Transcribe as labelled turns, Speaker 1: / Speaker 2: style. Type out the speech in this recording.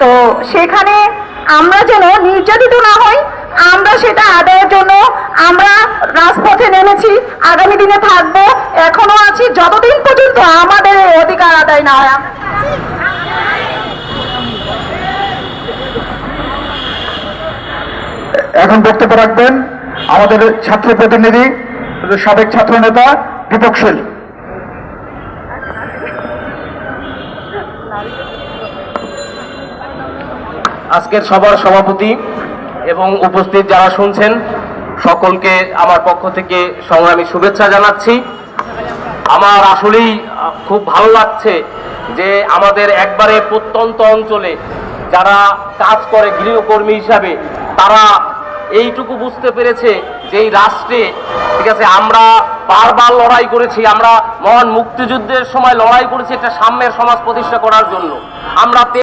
Speaker 1: তো সেখানে আমরা যেন নির্যাতিত না হই, আমরা সেটা আদায়ের জন্য আমরা রাজপথে নেমেছি, আগামী দিনে থাকবো, এখনো আছি যতদিন পর্যন্ত আমাদের এই অধিকার আদায় না হয়।
Speaker 2: এখন বক্তব্য রাখবেন আমাদের ছাত্র প্রতিনিধি সাবেক ছাত্র নেতা দীপক শীল।
Speaker 3: আজকের সভার সভাপতি এবং উপস্থিত যারা শুনছেন সকলকে আমার পক্ষ থেকে সংগ্রামী শুভেচ্ছা জানাচ্ছি। আমার আসলেই খুব ভালো লাগছে যে আমাদের একবারে প্রত্যন্ত অঞ্চলে যারা কাজ করে গৃহকর্মী হিসাবে তারা এইটুকু বুঝতে পেরেছে যে এই রাষ্ট্রে, ঠিক আছে, আমরা বারবার লড়াই করেছি, আমরা মহান মুক্তিযুদ্ধের সময় লড়াই করেছি একটা সাম্যের সমাজ প্রতিষ্ঠা করার জন্য। আমরা